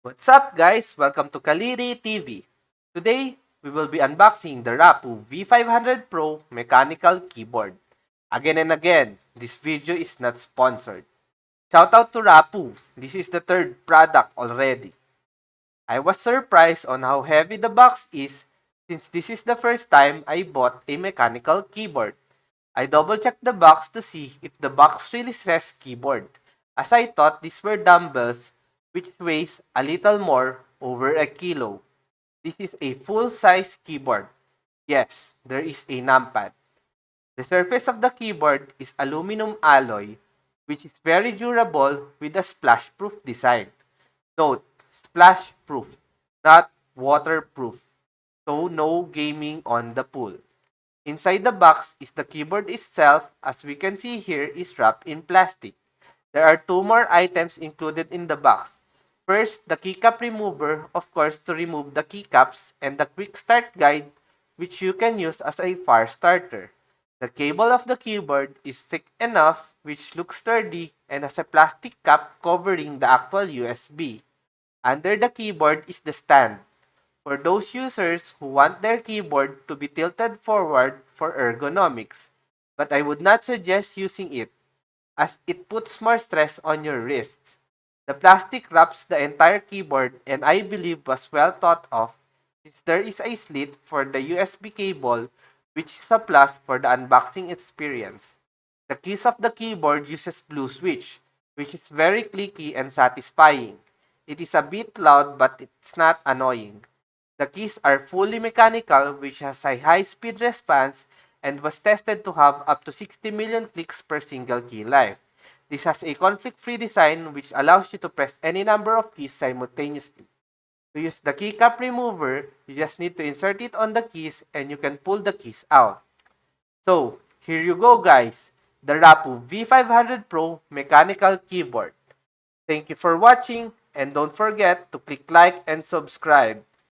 What's up guys? Welcome to Kaliri TV. Today, we will be unboxing the Rapu V500 Pro mechanical keyboard. Again and again, this video is not sponsored. Shoutout to Rapu. This is the third product already. I was surprised on how heavy the box is since this is the first time I bought a mechanical keyboard. I double checked the box to see if the box really says keyboard, as I thought these were dumbbells which weighs a little more, over a kilo. This is a full-size keyboard. Yes, there is a numpad. The surface of the keyboard is aluminum alloy, which is very durable with a splash-proof design. Note, splash-proof, not waterproof. So no gaming on the pool. Inside the box is the keyboard itself, as we can see here is wrapped in plastic. There are two more items included in the box. First, the keycap remover, of course to remove the keycaps, and the quick start guide which you can use as a fire starter. The cable of the keyboard is thick enough which looks sturdy and has a plastic cap covering the actual USB. Under the keyboard is the stand, for those users who want their keyboard to be tilted forward for ergonomics, but I would not suggest using it as it puts more stress on your wrist. The plastic wraps the entire keyboard and I believe was well thought of since there is a slit for the USB cable, which is a plus for the unboxing experience. The keys of the keyboard uses blue switch, which is very clicky and satisfying. It is a bit loud but it's not annoying. The keys are fully mechanical, which has a high speed response and was tested to have up to 60 million clicks per single key life. This has a conflict-free design which allows you to press any number of keys simultaneously. To use the keycap remover, you just need to insert it on the keys and you can pull the keys out. So, here you go guys, the Rapu V500 Pro mechanical keyboard. Thank you for watching and don't forget to click like and subscribe.